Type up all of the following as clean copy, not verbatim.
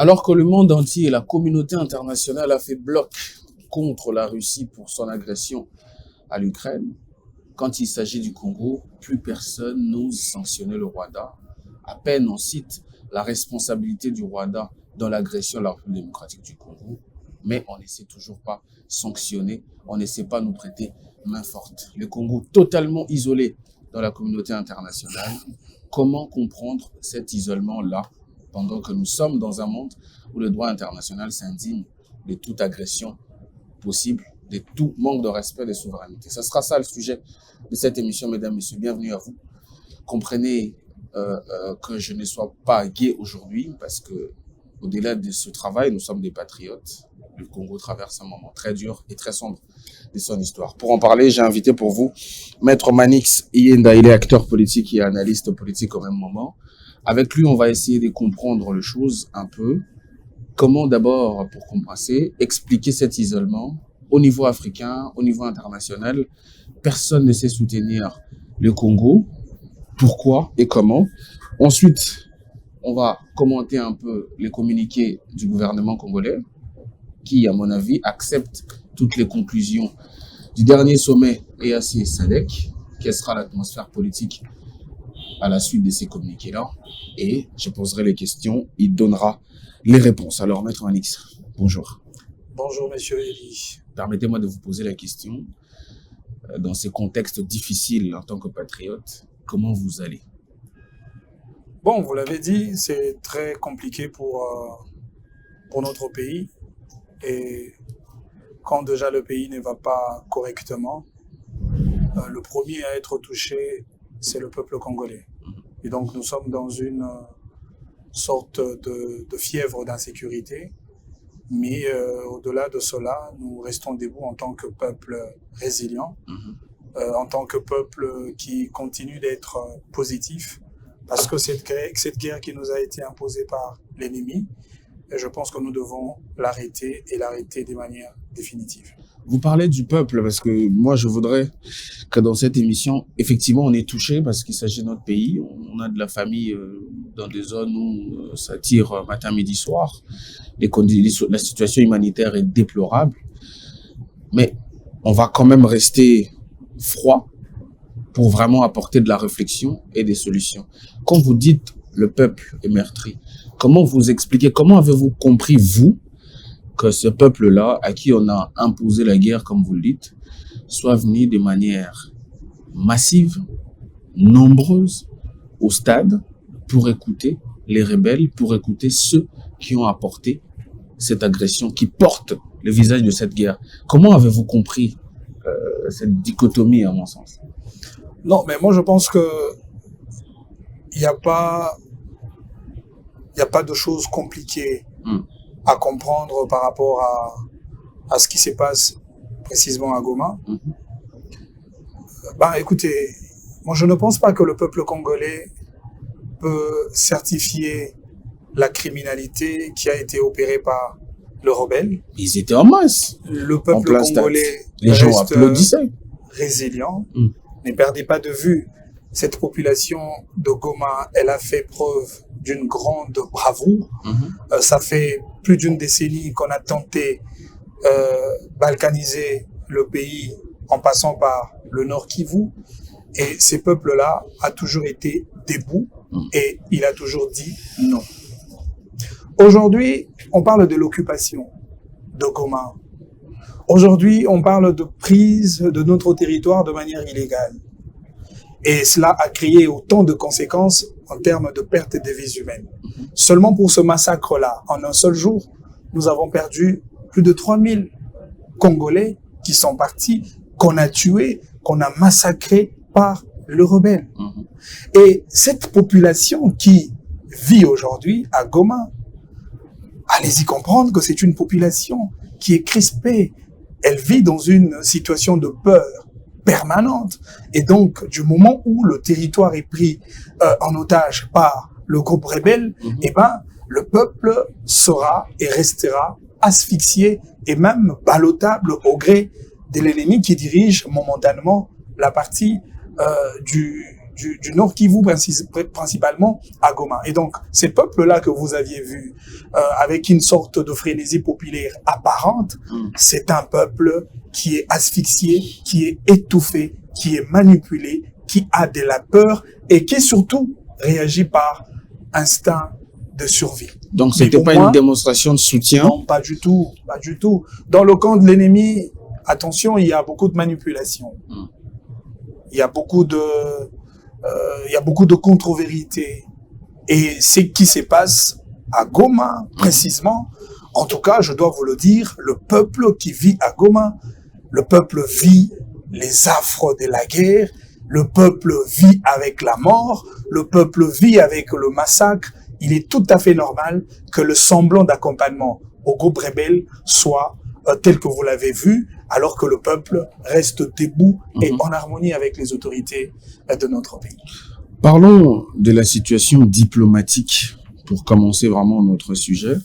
Alors que le monde entier et la communauté internationale a fait bloc contre la Russie pour son agression à l'Ukraine, quand il s'agit du Congo, plus personne n'ose sanctionner le Rwanda. À peine on cite la responsabilité du Rwanda dans l'agression à la République démocratique du Congo, mais on n'essaie toujours pas sanctionner, on n'essaie pas nous prêter main forte. Le Congo totalement isolé dans la communauté internationale. Comment comprendre cet isolement-là pendant que nous sommes dans un monde où le droit international s'indigne de toute agression possible, de tout manque de respect des souverainetés. Ce sera ça le sujet de cette émission, mesdames, messieurs. Bienvenue à vous. Comprenez que je ne sois pas gai aujourd'hui parce que, au-delà de ce travail, nous sommes des patriotes. Le Congo traverse un moment très dur et très sombre de son histoire. Pour en parler, j'ai invité pour vous Maître Manix Iyenda. Il est acteur politique et analyste politique au même moment. Avec lui, on va essayer de comprendre les choses un peu. Comment d'abord, pour commencer, expliquer cet isolement au niveau africain, au niveau international. Personne ne sait soutenir le Congo. Pourquoi et comment? Ensuite, on va commenter un peu les communiqués du gouvernement congolais qui, à mon avis, accepte toutes les conclusions du dernier sommet EAC-SADC. Quelle sera l'atmosphère politique à la suite de ces communiqués-là? Et je poserai les questions, il donnera les réponses. Alors, Maître Manix, bonjour. Bonjour, Monsieur Elie. Permettez-moi de vous poser la question. Dans ces contextes difficiles en tant que patriote, comment vous allez? Bon, vous l'avez dit, c'est très compliqué pour notre pays. Et quand déjà le pays ne va pas correctement, le premier à être touché, c'est le peuple congolais. Et donc nous sommes dans une sorte de fièvre d'insécurité. Mais au-delà de cela, nous restons debout en tant que peuple résilient, en tant que peuple qui continue d'être positif, parce que cette guerre qui nous a été imposée par l'ennemi, je pense que nous devons l'arrêter et l'arrêter de manière définitive. Vous parlez du peuple parce que moi, je voudrais que dans cette émission, effectivement, on est touché parce qu'il s'agit de notre pays. On a de la famille dans des zones où ça tire matin, midi, soir. La situation humanitaire est déplorable. Mais on va quand même rester froid pour vraiment apporter de la réflexion et des solutions. Quand vous dites le peuple est meurtri, comment vous expliquez, comment avez-vous compris, vous, que ce peuple-là, à qui on a imposé la guerre, comme vous le dites, soit venu de manière massive, nombreuse, au stade, pour écouter les rebelles, pour écouter ceux qui ont apporté cette agression, qui portent le visage de cette guerre? Comment avez-vous compris cette dichotomie, à mon sens? Non, mais moi je pense que il n'y a pas de choses compliquées à comprendre par rapport à ce qui se passe précisément à Goma. Écoutez, moi je ne pense pas que le peuple congolais peut certifier la criminalité qui a été opérée par le rebelle. Ils étaient en masse. Le peuple congolais les gens applaudissaient. Résilient. Ne perdez pas de vue, cette population de Goma, elle a fait preuve d'une grande bravoure. Ça fait plus d'une décennie qu'on a tenté balkaniser le pays en passant par le Nord Kivu. Et ces peuples-là ont toujours été debout et il a toujours dit non. Aujourd'hui, on parle de l'occupation de Goma. Aujourd'hui, on parle de prise de notre territoire de manière illégale. Et cela a créé autant de conséquences en termes de perte de vies humaines. Seulement pour ce massacre-là, en un seul jour, nous avons perdu plus de 3000 Congolais qui sont partis, qu'on a tués, qu'on a massacrés par le rebelle. Et cette population qui vit aujourd'hui à Goma, allez-y comprendre que c'est une population qui est crispée. Elle vit dans une situation de peur permanente. Et donc, du moment où le territoire est pris en otage par le groupe rebelle, le peuple sera et restera asphyxié et même ballottable au gré de l'ennemi qui dirige momentanément la partie du Nord Kivu, principalement à Goma. Et donc, ces peuples-là que vous aviez vus, avec une sorte de frénésie populaire apparente, c'est un peuple qui est asphyxié, qui est étouffé, qui est manipulé, qui a de la peur et qui surtout réagit par instinct de survie. Donc, c'était pas une démonstration de soutien? Non, pas du tout, pas du tout. Dans le camp de l'ennemi, attention, il y a beaucoup de manipulation. Il y a beaucoup de contre-vérités. Et ce qui se passe à Goma, précisément, en tout cas, je dois vous le dire, le peuple qui vit à Goma, le peuple vit les affres de la guerre, le peuple vit avec la mort, le peuple vit avec le massacre. Il est tout à fait normal que le semblant d'accompagnement au groupe rebelle soit tel que vous l'avez vu, alors que le peuple reste debout et en harmonie avec les autorités de notre pays. Parlons de la situation diplomatique pour commencer vraiment notre sujet.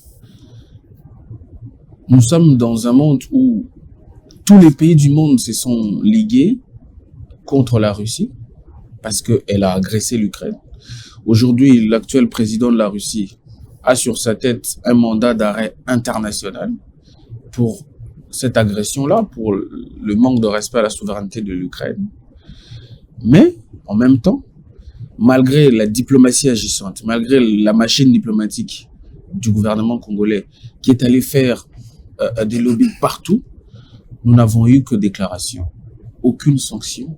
Nous sommes dans un monde où tous les pays du monde se sont ligués contre la Russie parce qu'elle a agressé l'Ukraine. Aujourd'hui, l'actuel président de la Russie a sur sa tête un mandat d'arrêt international pour cette agression-là, pour le manque de respect à la souveraineté de l'Ukraine. Mais, en même temps, malgré la diplomatie agissante, malgré la machine diplomatique du gouvernement congolais qui est allé faire des lobbies partout, nous n'avons eu que déclarations, aucune sanction.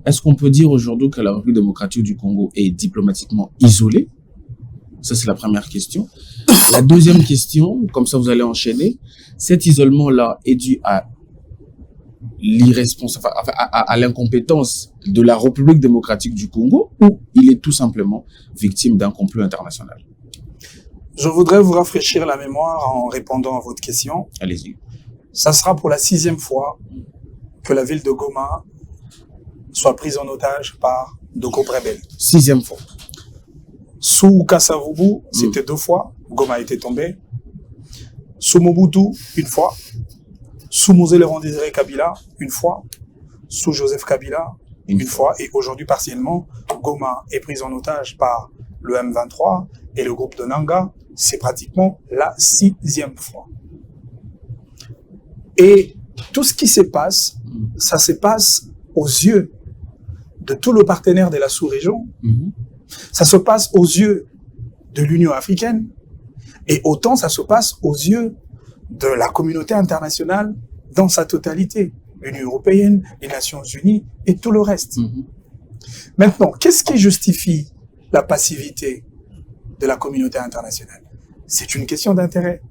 Est-ce qu'on peut dire aujourd'hui que la République démocratique du Congo est diplomatiquement isolée? Ça, c'est la première question. La deuxième question, comme ça vous allez enchaîner, cet isolement-là est dû à à l'incompétence de la République démocratique du Congo ou il est tout simplement victime d'un complot international? Je voudrais vous rafraîchir la mémoire en répondant à votre question. Allez-y. Ça sera pour la 6e fois que la ville de Goma soit prise en otage par de groupes rebelles. 6e fois. Sous Kassavubu, c'était 2 fois. Goma était tombé. Sous Mobutu, 1 fois. Sous Moselle Laurent-Désiré Kabila, 1 fois. Sous Joseph Kabila, 1 fois. Et aujourd'hui, partiellement, Goma est prise en otage par le M23 et le groupe de Nanga. C'est pratiquement la 6e fois. Et tout ce qui se passe, ça se passe aux yeux de tous les partenaires de la sous-région. Ça se passe aux yeux de l'Union africaine et autant ça se passe aux yeux de la communauté internationale dans sa totalité, l'Union européenne, les Nations unies et tout le reste. Maintenant, qu'est-ce qui justifie la passivité de la communauté internationale? C'est une question d'intérêt.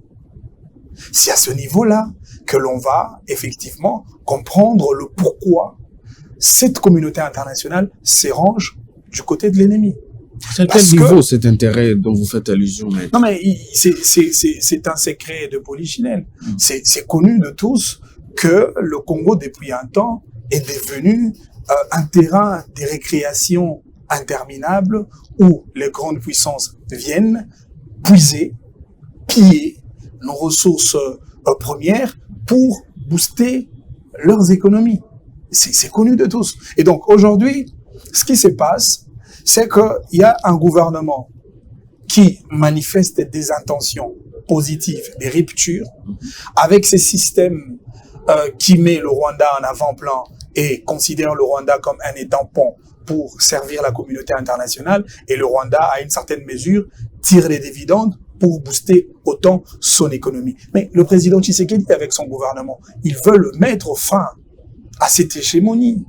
C'est à ce niveau-là que l'on va effectivement comprendre le pourquoi cette communauté internationale s'érange du côté de l'ennemi. C'est à quel niveau cet intérêt dont vous faites allusion, maître? Non, mais c'est un secret de polichinelle. C'est connu de tous que le Congo, depuis un temps, est devenu un terrain de récréation interminable où les grandes puissances viennent puiser, piller nos ressources premières pour booster leurs économies. C'est connu de tous. Et donc, aujourd'hui, ce qui se passe, c'est qu'il y a un gouvernement qui manifeste des intentions positives, des ruptures, avec ces systèmes qui met le Rwanda en avant-plan et considère le Rwanda comme un tampon pour servir la communauté internationale. Et le Rwanda, à une certaine mesure, tire les dividendes pour booster autant son économie. Mais le président Tshisekedi, avec son gouvernement, ils veulent mettre fin à cette hégémonie.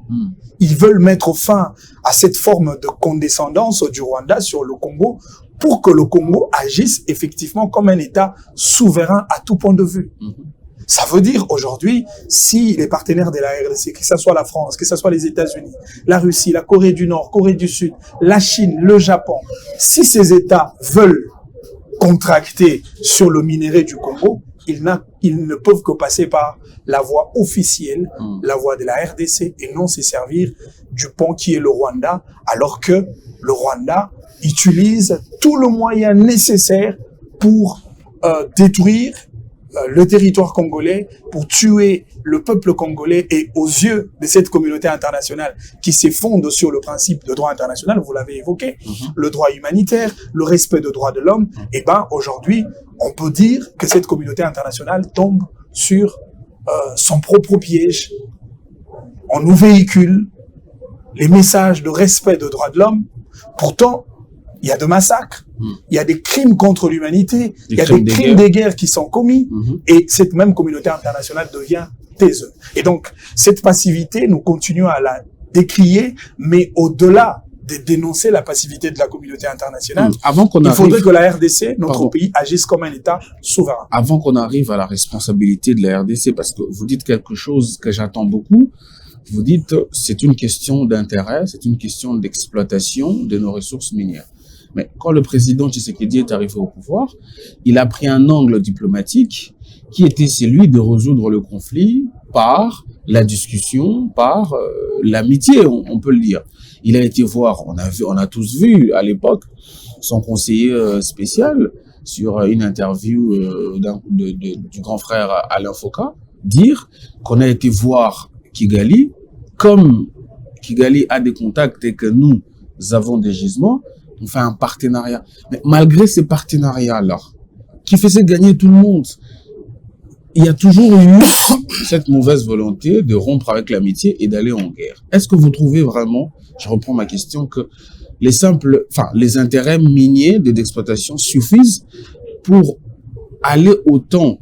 Ils veulent mettre fin à cette forme de condescendance du Rwanda sur le Congo pour que le Congo agisse effectivement comme un État souverain à tout point de vue. Ça veut dire aujourd'hui, si les partenaires de la RDC, que ce soit la France, que ce soit les États-Unis, la Russie, la Corée du Nord, Corée du Sud, la Chine, le Japon, si ces États veulent contracter sur le minerai du Congo, ils ne peuvent que passer par la voie officielle, la voie de la RDC, et non se servir du pont qui est le Rwanda, alors que le Rwanda utilise tout le moyen nécessaire pour détruire le territoire congolais, pour tuer le peuple congolais et aux yeux de cette communauté internationale qui s'effondre sur le principe de droit international, vous l'avez évoqué, le droit humanitaire, le respect des droits de l'homme, et ben aujourd'hui, on peut dire que cette communauté internationale tombe sur son propre piège. On nous véhicule les messages de respect des droits de l'homme. Pourtant, il y a des massacres, il y a des crimes contre l'humanité, il y a des crimes de guerre qui sont commis, et cette même communauté internationale devient taiseux. Et donc, cette passivité, nous continuons à la décrier, mais au-delà de dénoncer la passivité de la communauté internationale, il faudrait que la RDC, notre pays, agisse comme un État souverain. Avant qu'on arrive à la responsabilité de la RDC, parce que vous dites quelque chose que j'attends beaucoup, vous dites c'est une question d'intérêt, c'est une question d'exploitation de nos ressources minières. Mais quand le président Tshisekedi est arrivé au pouvoir, il a pris un angle diplomatique qui était celui de résoudre le conflit par la discussion, par l'amitié, on peut le dire. Il a été voir, on a tous vu à l'époque son conseiller spécial sur une interview du grand frère Alain Foka dire qu'on a été voir Kigali, comme Kigali a des contacts et que nous avons des gisements, on fait un partenariat. Mais malgré ces partenariats-là, qui faisaient gagner tout le monde, il y a toujours eu cette mauvaise volonté de rompre avec l'amitié et d'aller en guerre. Est-ce que vous trouvez vraiment, je reprends ma question, que les intérêts miniers d'exploitation suffisent pour aller autant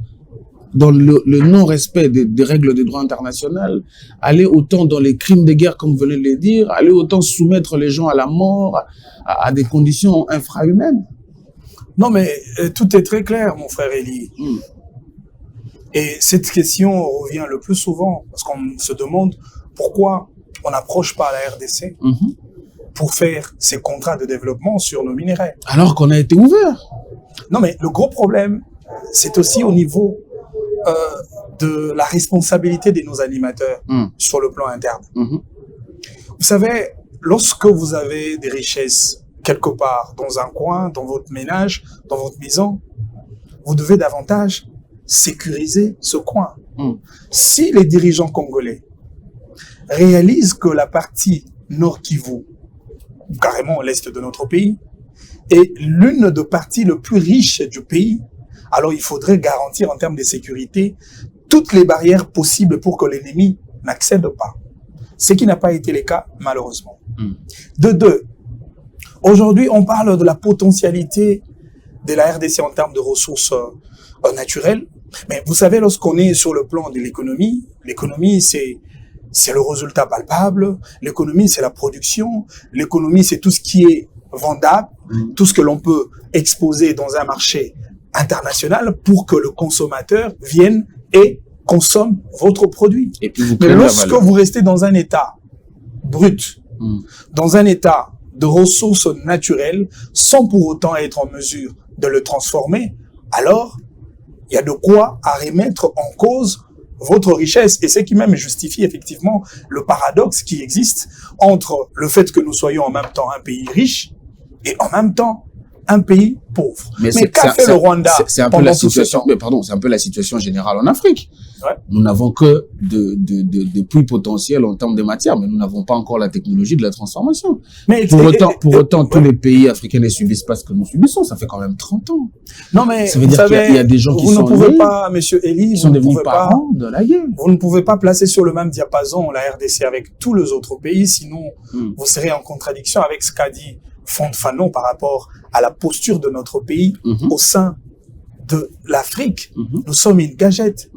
dans le non-respect des règles du droit international, aller autant dans les crimes de guerre, comme vous venez de le dire, aller autant soumettre les gens à la mort, à des conditions infrahumaines? Non, mais tout est très clair, mon frère Elie. Et cette question revient le plus souvent, parce qu'on se demande pourquoi on n'approche pas la RDC pour faire ces contrats de développement sur nos minerais. Alors qu'on a été ouvert. Non, mais le gros problème, c'est aussi au niveau de la responsabilité de nos animateurs sur le plan interne. Vous savez, lorsque vous avez des richesses quelque part, dans un coin, dans votre ménage, dans votre maison, vous devez davantage sécuriser ce coin. Si les dirigeants congolais réalisent que la partie Nord Kivu, carrément l'est de notre pays, est l'une des parties les plus riches du pays, alors il faudrait garantir en termes de sécurité toutes les barrières possibles pour que l'ennemi n'accède pas. Ce qui n'a pas été le cas, malheureusement. De deux, aujourd'hui, on parle de la potentialité de la RDC en termes de ressources naturelles. Mais vous savez, lorsqu'on est sur le plan de l'économie, c'est le résultat palpable, l'économie, c'est la production, l'économie, c'est tout ce qui est vendable, tout ce que l'on peut exposer dans un marché international pour que le consommateur vienne et consomme votre produit. Et puis mais lorsque vous restez dans un état brut, dans un état de ressources naturelles, sans pour autant être en mesure de le transformer, alors il y a de quoi à remettre en cause votre richesse. Et c'est qui même justifie effectivement le paradoxe qui existe entre le fait que nous soyons en même temps un pays riche et en même temps un pays pauvre. Mais qu'a fait le Rwanda pendant tout ce temps? C'est un peu la situation générale en Afrique. Ouais. Nous n'avons que de puits potentiels en termes de matière, mais nous n'avons pas encore la technologie de la transformation. Mais pour autant, tous les pays africains ne subissent pas ce que nous subissons. Ça fait quand même 30 ans. Non, mais ça veut dire qu'il y a des gens qui sont monsieur Elie, qui sont devenus parents de la guerre. Vous ne pouvez pas placer sur le même diapason la RDC avec tous les autres pays, sinon vous serez en contradiction avec ce qu'a dit Fond Fanon par rapport à la posture de notre pays au sein de l'Afrique. Nous sommes une gâchette.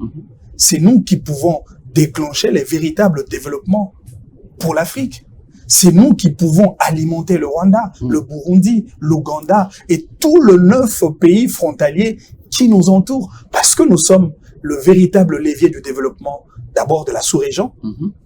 C'est nous qui pouvons déclencher les véritables développements pour l'Afrique. C'est nous qui pouvons alimenter le Rwanda, le Burundi, l'Ouganda et tous les 9 pays frontaliers qui nous entourent parce que nous sommes le véritable levier du développement d'abord de la sous-région,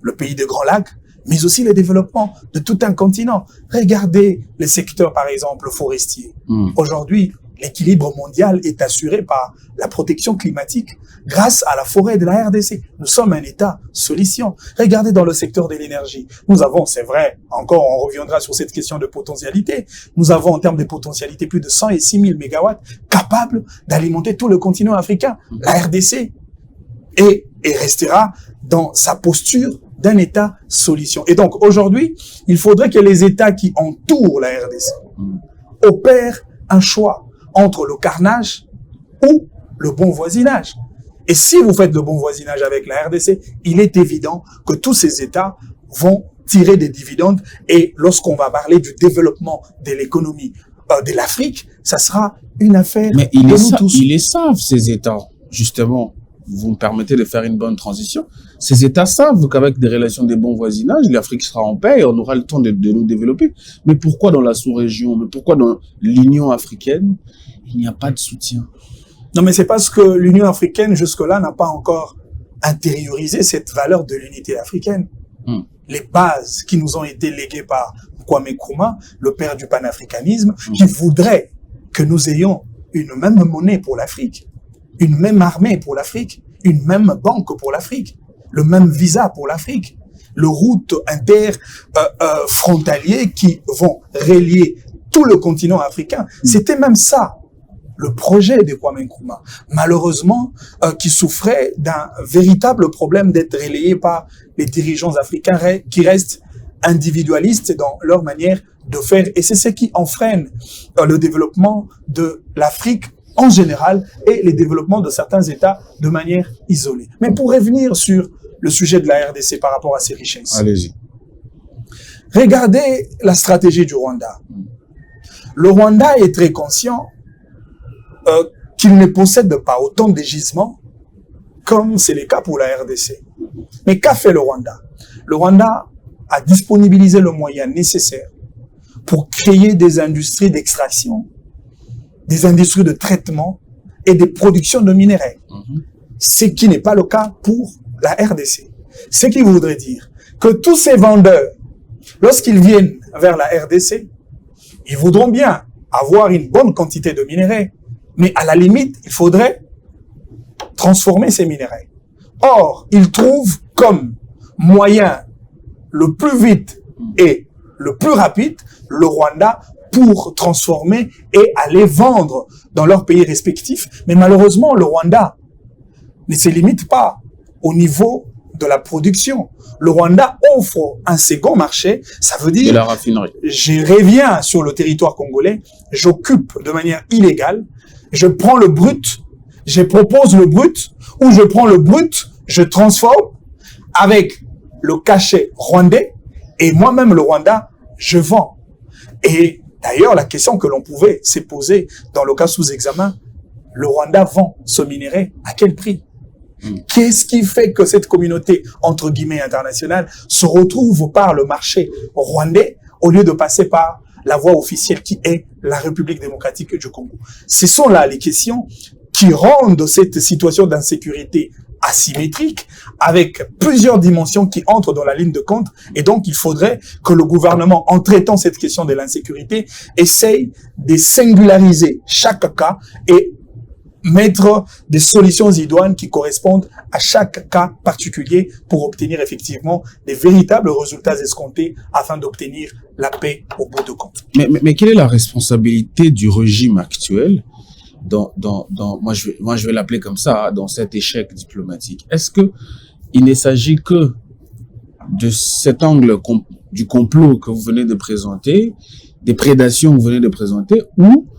le pays des Grands Lacs, mais aussi le développement de tout un continent. Regardez les secteurs, par exemple, forestiers. Aujourd'hui, L'équilibre mondial est assuré par la protection climatique grâce à la forêt de la RDC. Nous sommes un État solution. Regardez dans le secteur de l'énergie. Nous avons, c'est vrai, encore on reviendra sur cette question de potentialité, nous avons en termes de potentialité plus de 106 000 mégawatts capables d'alimenter tout le continent africain. La RDC et restera dans sa posture d'un État solution. Et donc aujourd'hui, il faudrait que les États qui entourent la RDC opèrent un choix entre le carnage ou le bon voisinage. Et si vous faites le bon voisinage avec la RDC, il est évident que tous ces États vont tirer des dividendes. Et lorsqu'on va parler du développement de l'économie de l'Afrique, ça sera une affaire Mais de nous tous. ils les savent, ces États, justement. Vous me permettez de faire une bonne transition. Ces États savent qu'avec des relations de bon voisinage, l'Afrique sera en paix et on aura le temps de nous développer. Mais pourquoi dans la sous-région, mais pourquoi dans l'Union africaine, il n'y a pas de soutien? Non, mais c'est parce que l'Union africaine, jusque-là, n'a pas encore intériorisé cette valeur de l'unité africaine. Les bases qui nous ont été léguées par Kwame Nkrumah, le père du panafricanisme, qui voudrait que nous ayons une même monnaie pour l'Afrique, une même armée pour l'Afrique, une même banque pour l'Afrique, le même visa pour l'Afrique, le routes interfrontaliers qui vont relier tout le continent africain. C'était même ça, le projet de Kwame Nkrumah. Malheureusement, qui souffrait d'un véritable problème d'être relayé par les dirigeants africains qui restent individualistes dans leur manière de faire. Et c'est ce qui enfreine le développement de l'Afrique en général et les développements de certains États de manière isolée. Mais pour revenir sur le sujet de la RDC par rapport à ses richesses. Allez-y. Regardez la stratégie du Rwanda. Le Rwanda est très conscient qu'il ne possède pas autant de gisements comme c'est le cas pour la RDC. Mais qu'a fait le Rwanda? Le Rwanda a disponibilisé le moyen nécessaire pour créer des industries d'extraction, des industries de traitement et de production de minerais. Ce qui n'est pas le cas pour la RDC. Ce qui voudrait dire que tous ces vendeurs, lorsqu'ils viennent vers la RDC, ils voudront bien avoir une bonne quantité de minerais, mais à la limite, il faudrait transformer ces minerais. Or, ils trouvent comme moyen le plus vite et le plus rapide le Rwanda pour transformer et aller vendre dans leurs pays respectifs. Mais malheureusement, le Rwanda ne se limite pas au niveau de la production. Le Rwanda offre un second marché, ça veut dire... Et la raffinerie. Je reviens sur le territoire congolais, j'occupe de manière illégale, je prends le brut, je propose le brut, ou je prends le brut, je transforme avec le cachet rwandais, et moi-même, le Rwanda, je vends. Et d'ailleurs, la question que l'on pouvait se poser dans le cas sous examen, le Rwanda vend ce minerai à quel prix? Qu'est-ce qui fait que cette communauté, entre guillemets, internationale, se retrouve par le marché rwandais au lieu de passer par la voie officielle qui est la République démocratique du Congo? Ce sont là les questions qui rendent cette situation d'insécurité asymétrique avec plusieurs dimensions qui entrent dans la ligne de compte. Et donc, il faudrait que le gouvernement, en traitant cette question de l'insécurité, essaye de singulariser chaque cas et mettre des solutions idoines qui correspondent à chaque cas particulier pour obtenir effectivement des véritables résultats escomptés afin d'obtenir la paix au bout de compte. Mais quelle est la responsabilité du régime actuel moi je vais l'appeler comme ça, dans cet échec diplomatique? Est-ce que il ne s'agit que de cet angle du complot que vous venez de présenter, des prédations que vous venez de présenter, ou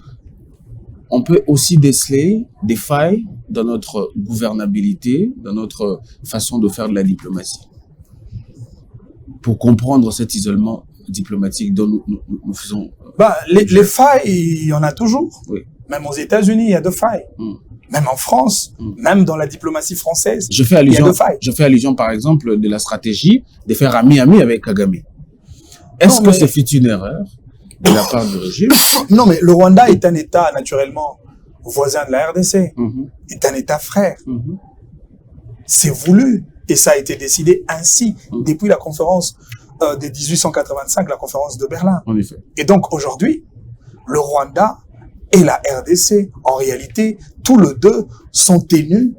on peut aussi déceler des failles dans notre gouvernabilité, dans notre façon de faire de la diplomatie, pour comprendre cet isolement diplomatique dont nous faisons... Les failles, il y en a toujours. Oui. Même aux États-Unis, il y a de failles. Même en France, même dans la diplomatie française, il y a de failles. Je fais allusion, par exemple, de la stratégie de faire ami-ami avec Kagame. Est-ce que ce fut une erreur de la part du régime? Non, mais le Rwanda est un État naturellement voisin de la RDC. Est un État frère. C'est voulu et ça a été décidé ainsi depuis la conférence de 1885, la conférence de Berlin. En effet. Et donc aujourd'hui, le Rwanda et la RDC, en réalité, tous les deux sont tenus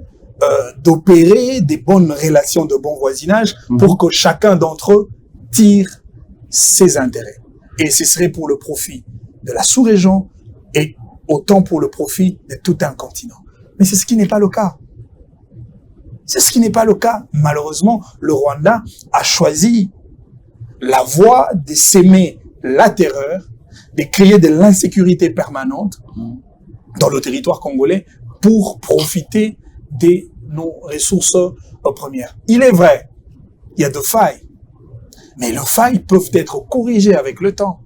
d'opérer des bonnes relations de bon voisinage pour que chacun d'entre eux tire ses intérêts. Et ce serait pour le profit de la sous-région et autant pour le profit de tout un continent. Mais c'est ce qui n'est pas le cas. C'est ce qui n'est pas le cas. Malheureusement, le Rwanda a choisi la voie de s'aimer la terreur, de créer de l'insécurité permanente dans le territoire congolais pour profiter de nos ressources premières. Il est vrai, il y a des failles, mais les failles peuvent être corrigées avec le temps.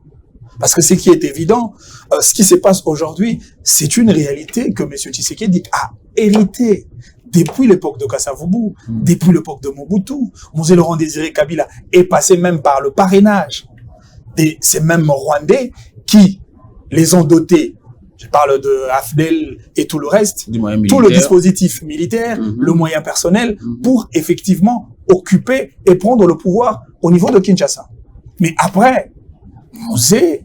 Parce que ce qui est évident, ce qui se passe aujourd'hui, c'est une réalité que M. Tshisekedi a héritée depuis l'époque de Kasavubu, depuis l'époque de Mobutu. Mzee Laurent Désiré Kabila est passé même par le parrainage de ces mêmes Rwandais qui les ont dotés. Je parle de AFDEL et tout le reste, tout le dispositif militaire, le moyen personnel, pour effectivement occuper et prendre le pouvoir au niveau de Kinshasa. Mais après, Mzee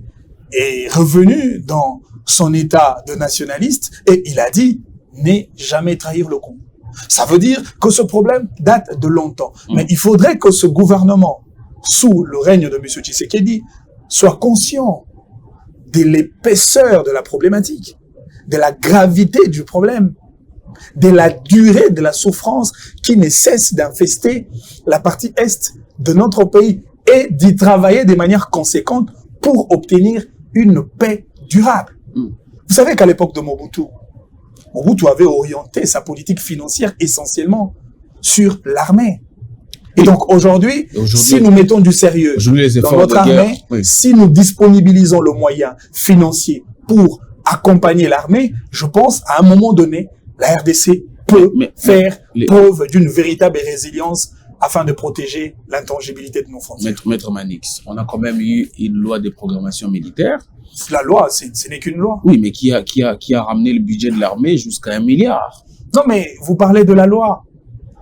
est revenu dans son état de nationaliste et il a dit « ne jamais trahir le Congo ». Ça veut dire que ce problème date de longtemps. Mais il faudrait que ce gouvernement, sous le règne de M. Tshisekedi, soit conscient de l'épaisseur de la problématique, de la gravité du problème, de la durée de la souffrance qui ne cesse d'infester la partie est de notre pays et d'y travailler de manière conséquente pour obtenir une paix durable. Vous savez qu'à l'époque de Mobutu avait orienté sa politique financière essentiellement sur l'armée. Et donc aujourd'hui, si nous mettons du sérieux dans notre armée, si nous disponibilisons le moyen financier pour accompagner l'armée, je pense à un moment donné, la RDC peut faire preuve d'une véritable résilience afin de protéger l'intangibilité de nos frontières. Maître Manix, on a quand même eu une loi de programmation militaire. La loi, ce n'est qu'une loi. Oui, mais qui a ramené le budget de l'armée jusqu'à 1 milliard. Non, mais vous parlez de la loi.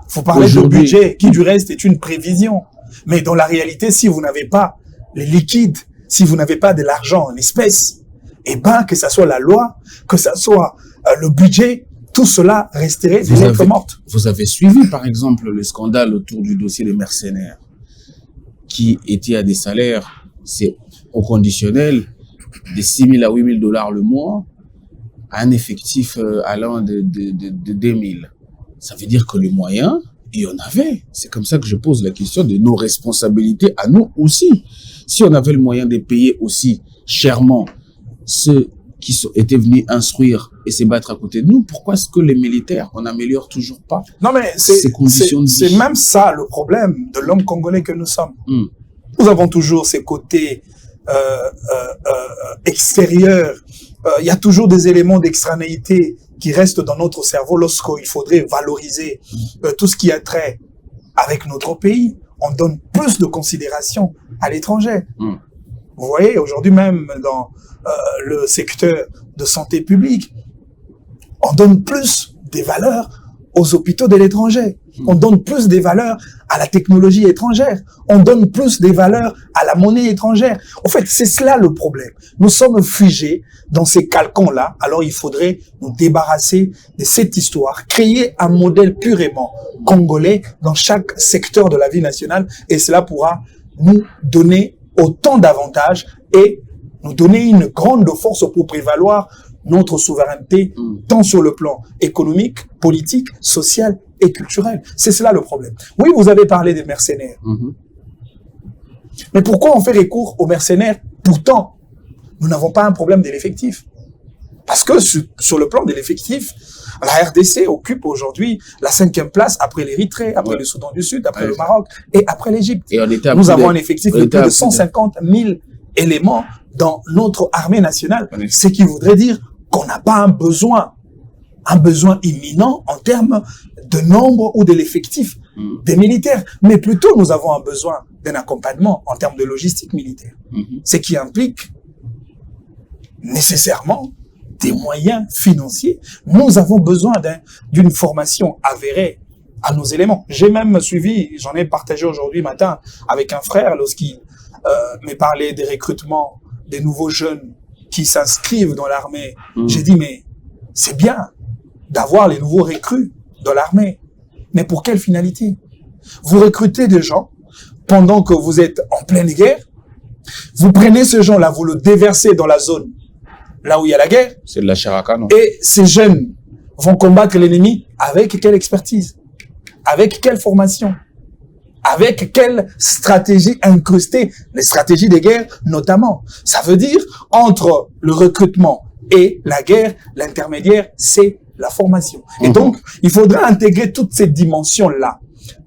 Vous parlez de budget, qui du reste est une prévision. Mais dans la réalité, si vous n'avez pas les liquides, si vous n'avez pas de l'argent en espèces, eh ben, que ça soit la loi, que ça soit le budget, tout cela resterait des lettres mortes. Vous avez suivi, par exemple, le scandale autour du dossier des mercenaires, qui était à des salaires, c'est au conditionnel, de 6 000 à 8 000 dollars le mois, à un effectif allant de 2 000. Ça veut dire que les moyens, il y en avait. C'est comme ça que je pose la question de nos responsabilités à nous aussi. Si on avait le moyen de payer aussi chèrement ceux qui étaient venus instruire et se battre à côté de nous, pourquoi est-ce que les militaires, on n'améliore toujours pas ces conditions de vie? C'est même ça le problème de l'homme congolais que nous sommes. Nous avons toujours ces côtés extérieurs. Il y a toujours des éléments d'extranéité qui restent dans notre cerveau lorsqu'il faudrait valoriser tout ce qui a trait avec notre pays. On donne plus de considération à l'étranger. Vous voyez, aujourd'hui même dans le secteur de santé publique, on donne plus des valeurs aux hôpitaux de l'étranger. On donne plus des valeurs à la technologie étrangère. On donne plus des valeurs à la monnaie étrangère. En fait, c'est cela le problème. Nous sommes figés dans ces calcons-là. Alors, il faudrait nous débarrasser de cette histoire, créer un modèle purement congolais dans chaque secteur de la vie nationale. Et cela pourra nous donner autant d'avantages et nous donner une grande force pour prévaloir notre souveraineté, tant sur le plan économique, politique, social et culturel. C'est cela le problème. Oui, vous avez parlé des mercenaires. Mais pourquoi on fait recours aux mercenaires? Pourtant, nous n'avons pas un problème de l'effectif. Parce que sur le plan de l'effectif, la RDC occupe aujourd'hui la 5e place après l'Érythrée, après le Soudan du Sud, après le Maroc et après l'Égypte. Nous avons un effectif de plus de 150 000 éléments dans notre armée nationale. Ce qui voudrait dire qu'on n'a pas un besoin imminent en termes de nombre ou de l'effectif des militaires, mais plutôt nous avons un besoin d'un accompagnement en termes de logistique militaire. Ce qui implique nécessairement des moyens financiers. Nous avons besoin d'une formation avérée à nos éléments. J'ai même suivi, j'en ai partagé aujourd'hui matin avec un frère lorsqu'il me parlait des recrutements des nouveaux jeunes qui s'inscrivent dans l'armée. J'ai dit, mais c'est bien d'avoir les nouveaux recrues dans l'armée. Mais pour quelle finalité? Vous recrutez des gens pendant que vous êtes en pleine guerre. Vous prenez ces gens-là, vous le déversez dans la zone là où il y a la guerre. C'est de la chair à canon. Et ces jeunes vont combattre l'ennemi avec quelle expertise? Avec quelle formation? Avec quelle stratégie incrustée? Les stratégies de guerre, notamment. Ça veut dire, entre le recrutement et la guerre, l'intermédiaire, c'est la formation. Et donc, il faudra intégrer toutes ces dimensions-là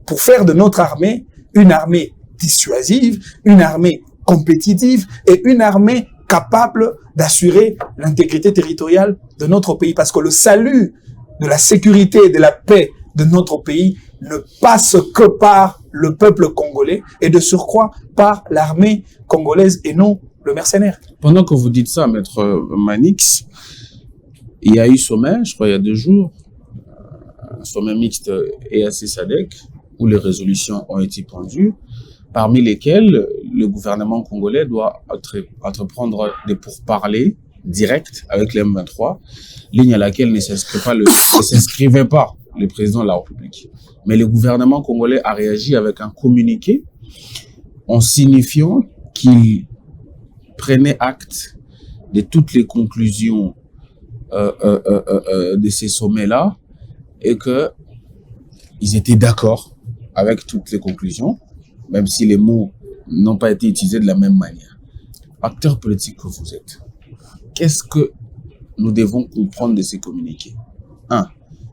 pour faire de notre armée une armée dissuasive, une armée compétitive et une armée capable d'assurer l'intégrité territoriale de notre pays. Parce que le salut de la sécurité et de la paix de notre pays ne passe que par le peuple congolais et de surcroît par l'armée congolaise et non le mercenaire. Pendant que vous dites ça, Maître Manix, il y a eu sommet, je crois il y a 2 jours, un sommet mixte EAC-SADC, où les résolutions ont été pendues, parmi lesquelles le gouvernement congolais doit entreprendre des pourparlers directs avec les M23, ligne à laquelle ne s'inscrivait pas le président de la République. Mais le gouvernement congolais a réagi avec un communiqué en signifiant qu'il prenait acte de toutes les conclusions de ces sommets-là et qu'ils étaient d'accord avec toutes les conclusions, même si les mots n'ont pas été utilisés de la même manière. Acteur politique que vous êtes, qu'est-ce que nous devons comprendre de ces communiqués? 1.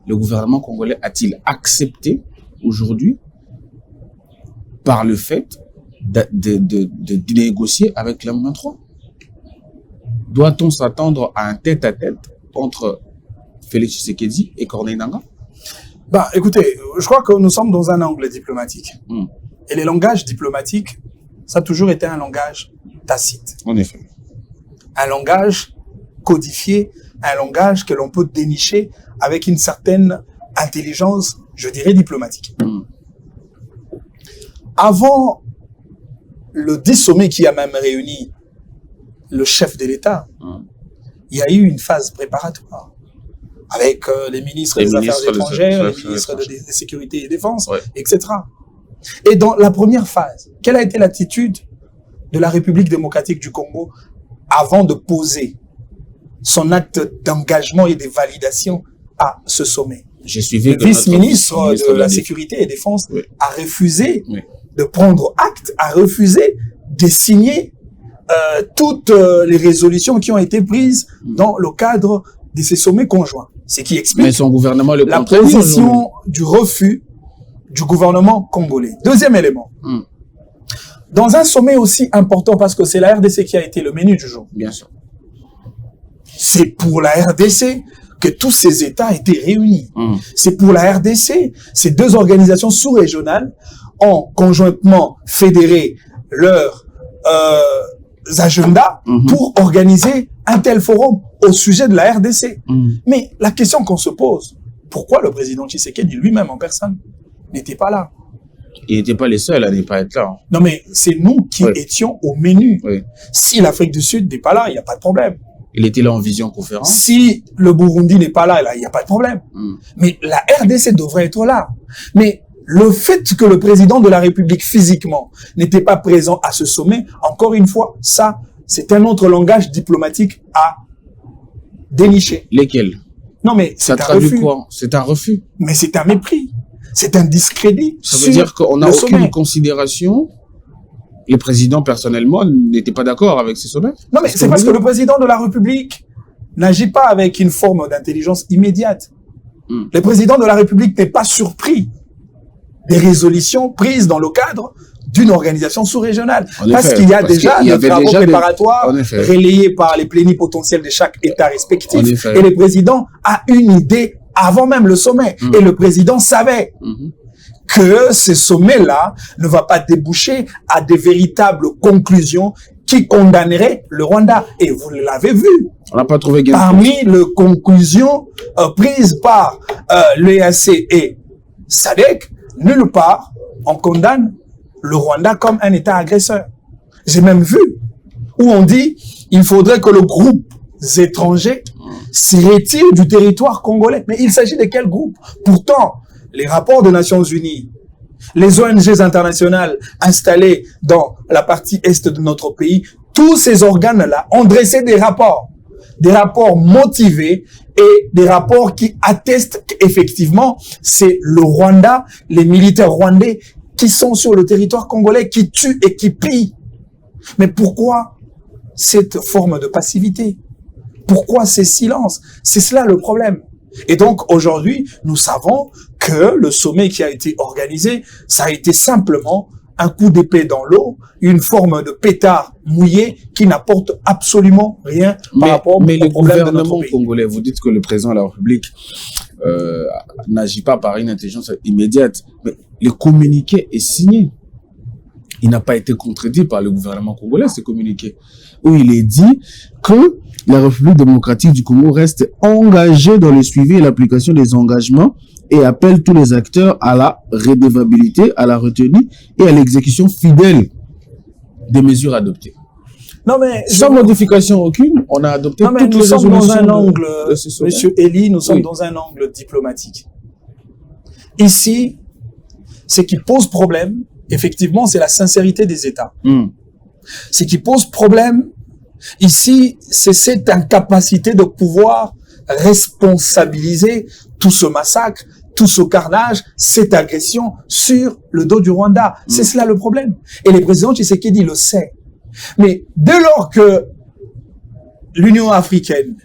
Le gouvernement congolais a-t-il accepté aujourd'hui par le fait de négocier avec l'M23? Doit-on s'attendre à un tête-à-tête entre Félix Tshisekedi et Corneille Nangaa? Bah, écoutez, je crois que nous sommes dans un angle diplomatique. Et les langages diplomatiques, ça a toujours été un langage tacite. En effet. Un langage codifié, un langage que l'on peut dénicher avec une certaine intelligence, je dirais, diplomatique. Avant le 10 sommet qui a même réuni le chef de l'État, il y a eu une phase préparatoire avec les ministres des Affaires étrangères, les ministres de la Sécurité et Défense, etc. Et dans la première phase, quelle a été l'attitude de la République démocratique du Congo avant de poser son acte d'engagement et de validation à ce sommet? Le vice-ministre de la Sécurité et Défense a refusé de prendre acte, a refusé de signer toutes les résolutions qui ont été prises dans le cadre de ces sommets conjoints. Ce qui explique son gouvernement la position du refus du gouvernement congolais. Deuxième élément. Dans un sommet aussi important, parce que c'est la RDC qui a été le menu du jour. Bien sûr. C'est pour la RDC que tous ces États étaient réunis. C'est pour la RDC, ces 2 organisations sous-régionales ont conjointement fédéré leurs agendas pour organiser un tel forum au sujet de la RDC. Mais la question qu'on se pose, pourquoi le président Tshisekedi lui-même en personne n'était pas là? Il n'était pas les seuls à ne pas être là. Non, mais c'est nous qui étions au menu. Si l'Afrique du Sud n'est pas là, il n'y a pas de problème. Il était là en visioconférence. Si le Burundi n'est pas là, il n'y a pas de problème. Mais la RDC devrait être là. Mais le fait que le président de la République physiquement n'était pas présent à ce sommet, encore une fois, ça, c'est un autre langage diplomatique à dénicher. Lesquels? Non, mais ça traduit quoi? C'est un refus. Mais c'est un mépris. C'est un discrédit. Ça veut dire qu'on n'a aucune considération. Le président, personnellement, n'était pas d'accord avec ces sommets? Non, mais c'est parce que le président de la République n'agit pas avec une forme d'intelligence immédiate. Le président de la République n'est pas surpris des résolutions prises dans le cadre d'une organisation sous-régionale. Parce qu'il y a déjà des travaux préparatoires relayés par les plénipotentiels de chaque État respectif. Et le président a une idée avant même le sommet. Et le président savait que ce sommet-là ne va pas déboucher à des véritables conclusions qui condamneraient le Rwanda. Et vous l'avez vu. On n'a pas trouvé parmi les conclusions prises par l'EAC et SADC, nulle part on condamne le Rwanda comme un État agresseur. J'ai même vu où on dit il faudrait que le groupe étrangers se retire du territoire congolais. Mais il s'agit de quel groupe? Pourtant, les rapports des Nations Unies, les ONG internationales installées dans la partie est de notre pays, tous ces organes-là ont dressé des rapports motivés et des rapports qui attestent qu'effectivement, c'est le Rwanda, les militaires rwandais qui sont sur le territoire congolais, qui tuent et qui pillent. Mais pourquoi cette forme de passivité? Pourquoi ces silences? C'est cela le problème. Et donc, aujourd'hui, nous savons que le sommet qui a été organisé, ça a été simplement un coup d'épée dans l'eau, une forme de pétard mouillé qui n'apporte absolument rien par rapport au problème de notre pays. Mais le gouvernement congolais, vous dites que le président de la République n'agit pas par une intelligence immédiate, mais le communiqué est signé. Il n'a pas été contredit par le gouvernement congolais, ce communiqué, où il est dit que la République démocratique du Congo reste engagée dans le suivi et l'application des engagements et appelle tous les acteurs à la redevabilité, à la retenue et à l'exécution fidèle des mesures adoptées. Non mais sans modification aucune, on a adopté toutes les résolutions. Nous sommes dans un angle, Monsieur Elie, nous sommes dans un angle diplomatique. Ici, ce qui pose problème, effectivement, c'est la sincérité des États. Ce qui pose problème, ici, c'est cette incapacité de pouvoir responsabiliser tout ce massacre, tout ce carnage, cette agression sur le dos du Rwanda. C'est cela le problème. Et le président Tshisekedi le sait. Mais dès lors que l'Union africaine,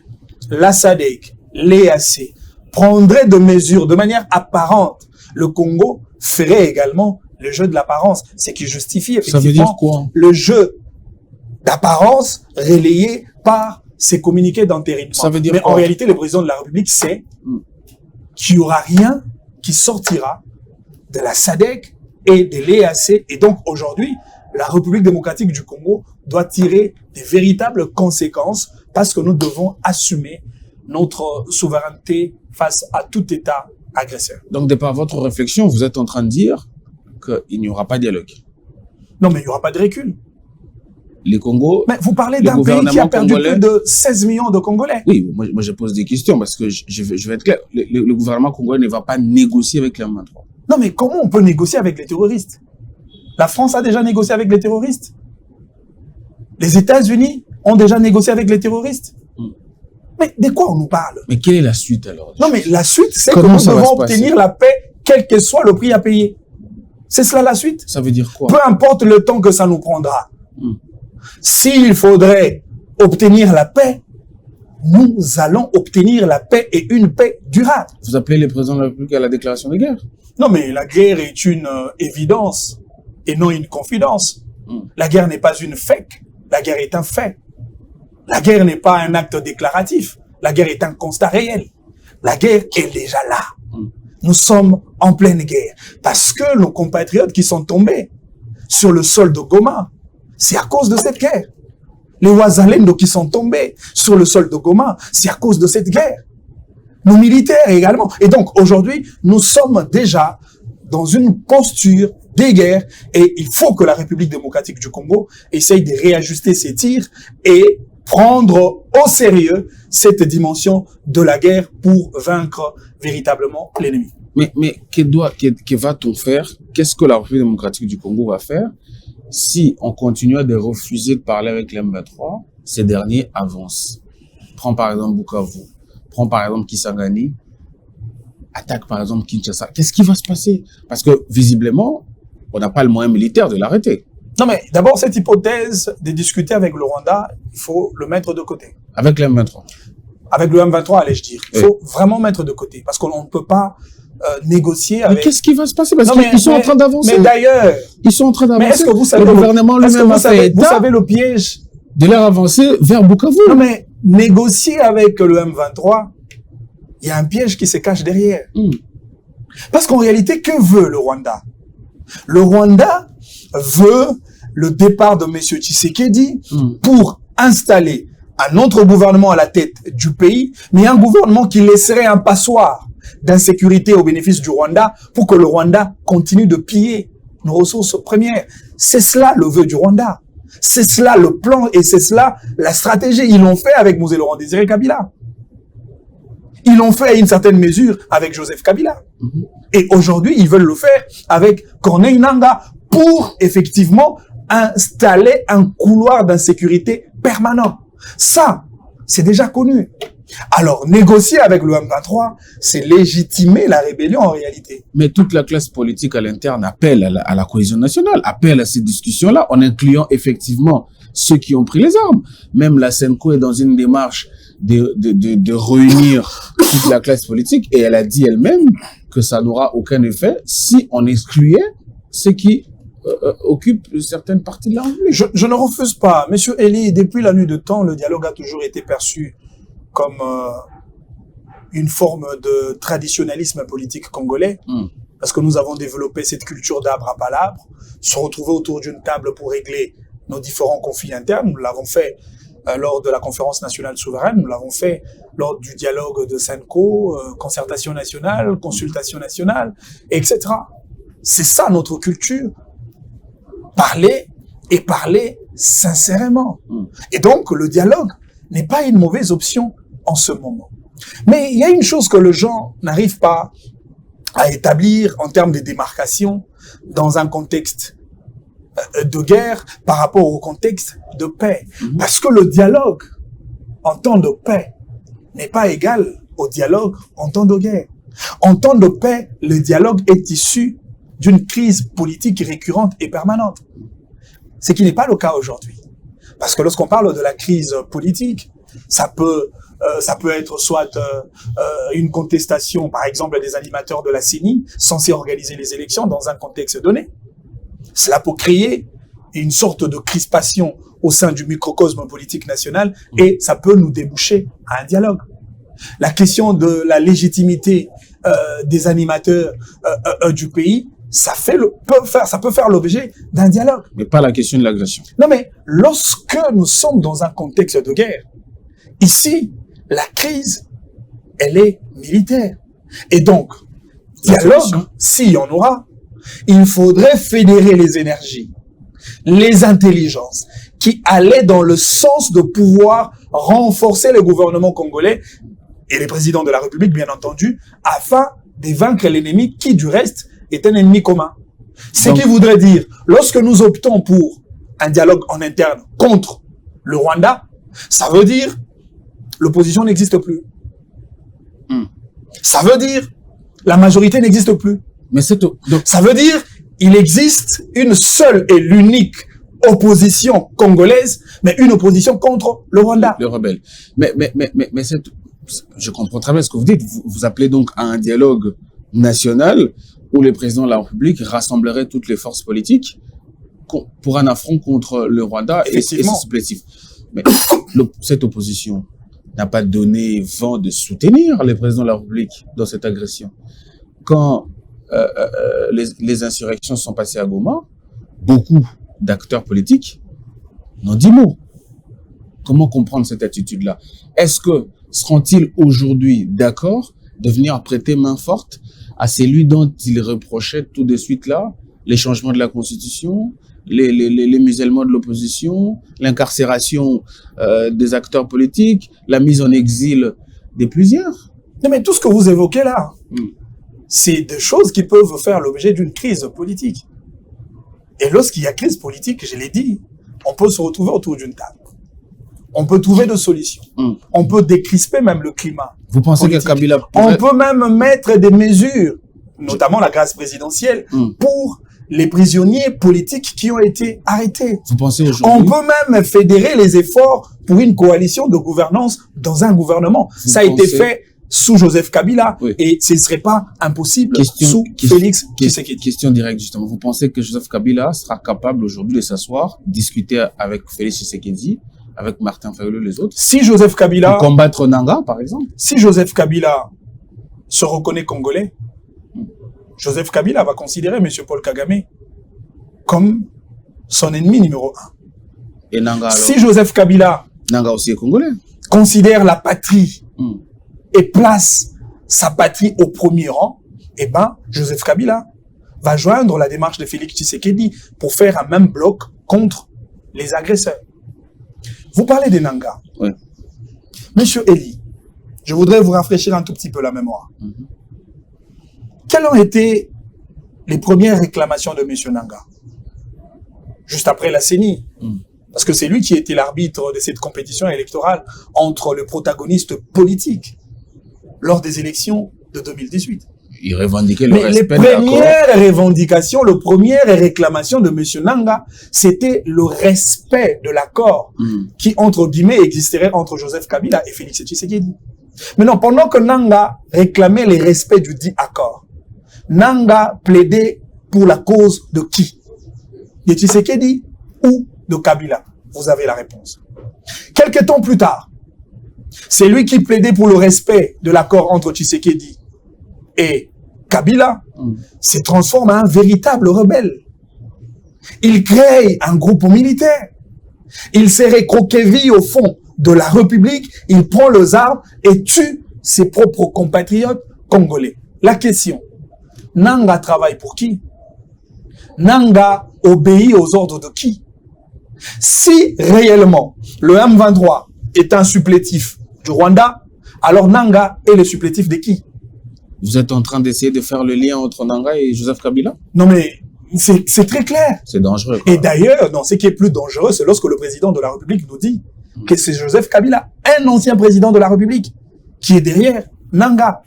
la SADC, l'EAC prendraient de mesures de manière apparente, le Congo ferait également le jeu de l'apparence, ce qui justifie effectivement le jeu d'apparence relayé par ces communiqués d'entérinement. Mais en réalité, le président de la République sait qu'il n'y aura rien qui sortira de la SADC et de l'EAC. Et donc aujourd'hui, la République démocratique du Congo doit tirer des véritables conséquences parce que nous devons assumer notre souveraineté face à tout État agresseur. Donc, de par votre réflexion, vous êtes en train de dire qu'il n'y aura pas de dialogue. Non, mais il n'y aura pas de recul. Les Congo... Mais vous parlez d'un pays qui a perdu plus de 16 millions de Congolais. Oui, moi je pose des questions parce que je vais être clair. Le gouvernement congolais ne va pas négocier avec les M23. Non, mais comment on peut négocier avec les terroristes? La France a déjà négocié avec les terroristes. Les États-Unis ont déjà négocié avec les terroristes. Mais de quoi on nous parle? Mais quelle est la suite alors? Non, mais la suite, c'est que nous devons obtenir la paix, quel que soit le prix à payer. C'est cela la suite? Ça veut dire quoi? Peu importe le temps que ça nous prendra. S'il faudrait obtenir la paix, nous allons obtenir la paix et une paix durable. Vous appelez le président de la République à la déclaration de guerre? Non, mais la guerre est une évidence et non une confidence. La guerre n'est pas une fake, la guerre est un fait. La guerre n'est pas un acte déclaratif, la guerre est un constat réel. La guerre est déjà là. Nous sommes en pleine guerre parce que nos compatriotes qui sont tombés sur le sol de Goma, c'est à cause de cette guerre. Les Wazalendo qui sont tombés sur le sol de Goma, c'est à cause de cette guerre. Nos militaires également. Et donc aujourd'hui, nous sommes déjà dans une posture de guerre et il faut que la République démocratique du Congo essaye de réajuster ses tirs et prendre au sérieux cette dimension de la guerre pour vaincre véritablement l'ennemi. Mais que va-t-on faire? Qu'est-ce que la République démocratique du Congo va faire si on continue de refuser de parler avec les M23? Ces derniers avancent. Prends par exemple Bukavu, prends par exemple Kisangani, attaque par exemple Kinshasa. Qu'est-ce qui va se passer? Parce que visiblement, on n'a pas le moyen militaire de l'arrêter. Non, mais d'abord, cette hypothèse de discuter avec le Rwanda, il faut le mettre de côté. Avec le M23? Avec le M23, allais-je dire. Il faut vraiment mettre de côté. Parce qu'on ne peut pas négocier avec... Mais qu'est-ce qui va se passer? Parce qu'ils sont en train d'avancer. Mais d'ailleurs... Ils sont en train d'avancer. Mais est-ce que vous savez... Le gouvernement lui-même a fait état... Vous savez le piège de leur avancer vers Bukavu. Non, mais négocier avec le M23, il y a un piège qui se cache derrière. Parce qu'en réalité, que veut le Rwanda? Le Rwanda veut le départ de M. Tshisekedi pour installer un autre gouvernement à la tête du pays, mais un gouvernement qui laisserait un passoire d'insécurité au bénéfice du Rwanda pour que le Rwanda continue de piller nos ressources premières. C'est cela le vœu du Rwanda. C'est cela le plan et c'est cela la stratégie. Ils l'ont fait avec Mosé Laurent Désiré Kabila. Ils l'ont fait à une certaine mesure avec Joseph Kabila. Et aujourd'hui, ils veulent le faire avec Corneille Nangaa pour effectivement installer un couloir d'insécurité permanent. Ça, c'est déjà connu. Alors, négocier avec le M23, c'est légitimer la rébellion en réalité. Mais toute la classe politique à l'interne appelle à la cohésion nationale, appelle à ces discussions-là, en incluant effectivement ceux qui ont pris les armes. Même la Senko est dans une démarche de réunir toute la classe politique, et elle a dit elle-même que ça n'aura aucun effet si on excluait ceux qui occupent certaines parties de la République. Je ne refuse pas. Monsieur Elie, depuis la nuit de temps, le dialogue a toujours été perçu comme une forme de traditionnalisme politique congolais, parce que nous avons développé cette culture d'arbre à palabre, se retrouver autour d'une table pour régler nos différents conflits internes. Nous l'avons fait lors de la conférence nationale souveraine, nous l'avons fait lors du dialogue de Senko, concertation nationale, consultation nationale, etc. C'est ça notre culture. Parler et parler sincèrement. Et donc, le dialogue n'est pas une mauvaise option en ce moment. Mais il y a une chose que les gens n'arrivent pas à établir en termes de démarcation dans un contexte de guerre par rapport au contexte de paix. Parce que le dialogue en temps de paix n'est pas égal au dialogue en temps de guerre. En temps de paix, le dialogue est issu d'une crise politique récurrente et permanente. Ce qui n'est pas le cas aujourd'hui. Parce que lorsqu'on parle de la crise politique, ça peut être soit une contestation, par exemple, des animateurs de la CENI, censés organiser les élections dans un contexte donné. Cela peut créer une sorte de crispation au sein du microcosme politique national et ça peut nous déboucher à un dialogue. La question de la légitimité des animateurs du pays, ça peut faire l'objet d'un dialogue. Mais pas la question de l'agression. Non, mais lorsque nous sommes dans un contexte de guerre, ici, la crise, elle est militaire. Et donc, dialogue, s'il y en aura, il faudrait fédérer les énergies, les intelligences, qui allaient dans le sens de pouvoir renforcer le gouvernement congolais et les présidents de la République, bien entendu, afin de vaincre l'ennemi qui, du reste, est un ennemi commun. Ce qui voudrait dire, lorsque nous optons pour un dialogue en interne contre le Rwanda, ça veut dire l'opposition n'existe plus. Ça veut dire la majorité n'existe plus. Mais donc, ça veut dire il existe une seule et l'unique opposition congolaise, mais une opposition contre le Rwanda. Le rebelle. Mais je comprends très bien ce que vous dites. Vous appelez donc à un dialogue national où les présidents de la République rassembleraient toutes les forces politiques pour un affront contre le Rwanda et ses supplétifs. Mais cette opposition n'a pas donné vent de soutenir les présidents de la République dans cette agression. Quand les insurrections sont passées à Goma, beaucoup d'acteurs politiques n'ont dit mot. Comment comprendre cette attitude-là? Est-ce que seront-ils aujourd'hui d'accord de venir prêter main forte à celui dont ils reprochaient tout de suite là les changements de la Constitution, les musellements de l'opposition, l'incarcération des acteurs politiques, la mise en exil des plusieurs? Non, mais tout ce que vous évoquez là, c'est des choses qui peuvent faire l'objet d'une crise politique. Et lorsqu'il y a crise politique, je l'ai dit, on peut se retrouver autour d'une table. On peut trouver des solutions. On peut décrisper même le climat. Vous pensez politique. que Kabila pourrait... On peut même mettre des mesures, notamment la grâce présidentielle, pour les prisonniers politiques qui ont été arrêtés. Vous pensez aujourd'hui... On peut même fédérer les efforts pour une coalition de gouvernance dans un gouvernement. Ça a été fait sous Joseph Kabila, et ce ne serait pas impossible sous Félix Tshisekedi. Question directe, justement. Vous pensez que Joseph Kabila sera capable aujourd'hui de s'asseoir, discuter avec Félix Tshisekedi, avec Martin Fayulu, les autres, si Joseph Kabila, pour combattre Nangaa, par exemple? Si Joseph Kabila se reconnaît congolais, Joseph Kabila va considérer M. Paul Kagame comme son ennemi numéro 1. Et Nangaa, alors? Si Joseph Kabila Nangaa aussi est congolais, considère la patrie et place sa patrie au premier rang, eh ben, Joseph Kabila va joindre la démarche de Félix Tshisekedi pour faire un même bloc contre les agresseurs. Vous parlez des Nanga. Oui. Monsieur Eli, je voudrais vous rafraîchir un tout petit peu la mémoire. Quelles ont été les premières réclamations de Monsieur Nanga? Juste après la CENI. Parce que c'est lui qui était l'arbitre de cette compétition électorale entre le protagoniste politique lors des élections de 2018. Il revendiquait le Mais respect les de l'accord. premières revendications, les premières réclamations de M. Nanga, c'était le respect de l'accord qui, entre guillemets, existerait entre Joseph Kabila et Félix Tshisekedi. Maintenant, pendant que Nanga réclamait le respect du dit accord, Nanga plaidait pour la cause de qui? De Tshisekedi ou de Kabila? Vous avez la réponse. Quelques temps plus tard, c'est lui qui plaidait pour le respect de l'accord entre Tshisekedi et Kabila, se transforme en un véritable rebelle. Il crée un groupe militaire. Il s'est recroquevillé au fond de la République. Il prend les armes et tue ses propres compatriotes congolais. La question, Nanga travaille pour qui? Nanga obéit aux ordres de qui? Si réellement le M23 est un supplétif du Rwanda, alors Nanga est le supplétif de qui? Vous êtes en train d'essayer de faire le lien entre Nanga et Joseph Kabila? Non mais c'est très clair. C'est dangereux. Quoi. Et d'ailleurs, ce qui est plus dangereux, c'est lorsque le président de la République nous dit que c'est Joseph Kabila, un ancien président de la République, qui est derrière Nanga.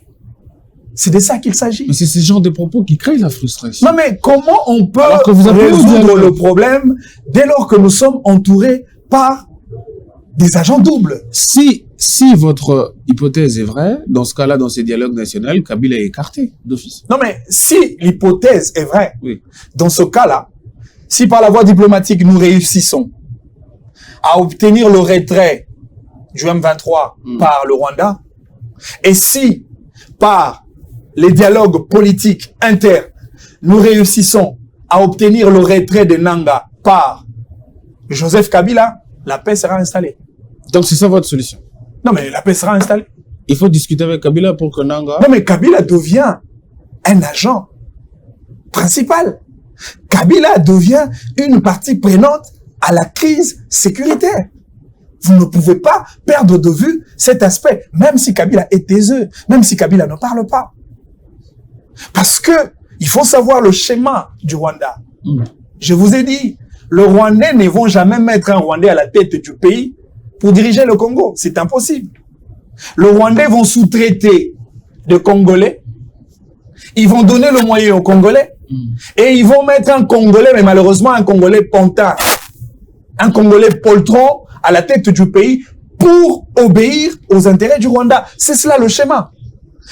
C'est de ça qu'il s'agit. Mais c'est ce genre de propos qui créent la frustration. Non mais comment on peut résoudre le problème dès lors que nous sommes entourés par des agents doubles? Si votre hypothèse est vraie, dans ce cas-là, dans ces dialogues nationaux, Kabila est écarté d'office. Non mais si l'hypothèse est vraie, Oui. dans ce cas-là, si par la voie diplomatique nous réussissons à obtenir le retrait du M23 par le Rwanda, et si par les dialogues politiques internes, nous réussissons à obtenir le retrait de Nanga par Joseph Kabila, la paix sera installée. Donc c'est ça votre solution? Non mais la paix sera installée. Il faut discuter avec Kabila pour que Nanga... Non mais Kabila devient un agent principal. Kabila devient une partie prenante à la crise sécuritaire. Vous ne pouvez pas perdre de vue cet aspect, même si Kabila est taiseux, même si Kabila ne parle pas. Parce que il faut savoir le schéma du Rwanda. Je vous ai dit, les Rwandais ne vont jamais mettre un Rwandais à la tête du pays pour diriger le Congo. C'est impossible. Les Rwandais vont sous-traiter des Congolais. Ils vont donner le moyen aux Congolais. Et ils vont mettre un Congolais, mais malheureusement un Congolais pantin, un Congolais poltron à la tête du pays pour obéir aux intérêts du Rwanda. C'est cela le schéma.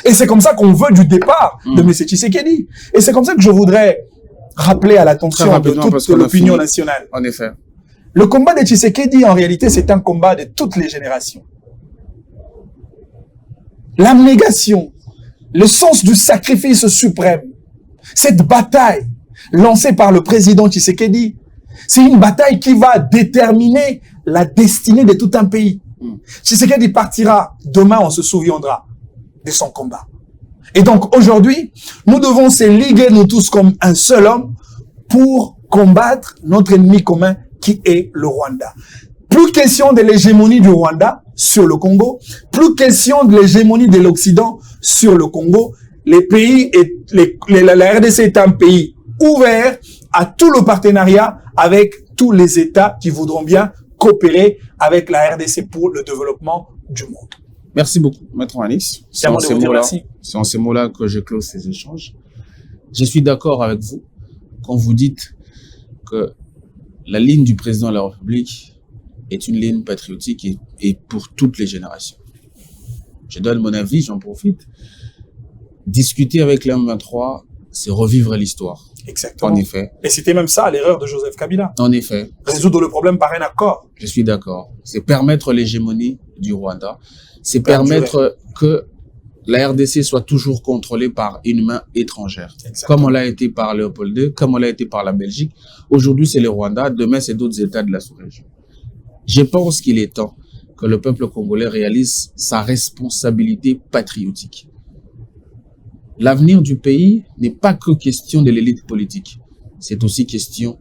Et c'est comme ça qu'on veut du départ de M. Tshisekedi. Et c'est comme ça que je voudrais rappeler à l'attention de toute l'opinion nationale. En effet. Le combat de Tshisekedi, en réalité, c'est un combat de toutes les générations. L'abnégation, le sens du sacrifice suprême, cette bataille lancée par le président Tshisekedi, c'est une bataille qui va déterminer la destinée de tout un pays. Tshisekedi partira, demain on se souviendra de son combat. Et donc aujourd'hui, nous devons se liguer nous tous comme un seul homme pour combattre notre ennemi commun qui est le Rwanda. Plus question de l'hégémonie du Rwanda sur le Congo, plus question de l'hégémonie de l'Occident sur le Congo. Les pays la RDC est un pays ouvert à tout le partenariat avec tous les États qui voudront bien coopérer avec la RDC pour le développement du monde. Merci beaucoup, Maître Anix. C'est en ces mots-là que je close ces échanges. Je suis d'accord avec vous quand vous dites que la ligne du président de la République est une ligne patriotique et pour toutes les générations. Je donne mon avis, j'en profite. Discuter avec l'M23, c'est revivre l'histoire. Exactement. En effet. Et c'était même ça l'erreur de Joseph Kabila. En effet. Résoudre le problème par un accord. Je suis d'accord. C'est permettre l'hégémonie du Rwanda. C'est permettre que la RDC soit toujours contrôlée par une main étrangère. Exactement. Comme on l'a été par Léopold II, comme on l'a été par la Belgique. Aujourd'hui, c'est le Rwanda. Demain, c'est d'autres États de la sous-région. Je pense qu'il est temps que le peuple congolais réalise sa responsabilité patriotique. L'avenir du pays n'est pas que question de l'élite politique. C'est aussi question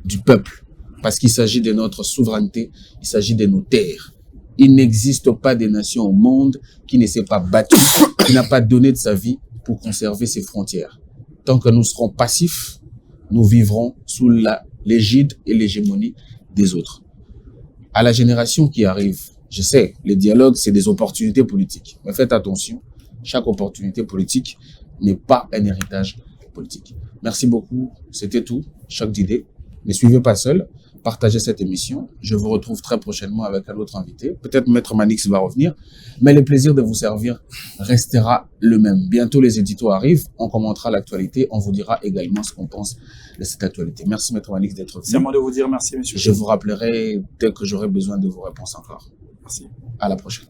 du peuple. Parce qu'il s'agit de notre souveraineté, il s'agit de nos terres. Il n'existe pas de nation au monde qui ne s'est pas battue, qui n'a pas donné de sa vie pour conserver ses frontières. Tant que nous serons passifs, nous vivrons sous l'égide et l'hégémonie des autres. À la génération qui arrive, je sais, les dialogues, c'est des opportunités politiques. Mais faites attention, chaque opportunité politique n'est pas un héritage politique. Merci beaucoup, c'était tout, Choc d'idées. Ne suivez pas seul, partagez cette émission. Je vous retrouve très prochainement avec un autre invité. Peut-être Maître Manix va revenir, mais le plaisir de vous servir restera le même. Bientôt, les éditos arrivent, on commentera l'actualité, on vous dira également ce qu'on pense de cette actualité. Merci Maître Manix d'être venu. C'est à moi de vous dire merci, monsieur. Je vous rappellerai dès que j'aurai besoin de vos réponses encore. Merci. À la prochaine.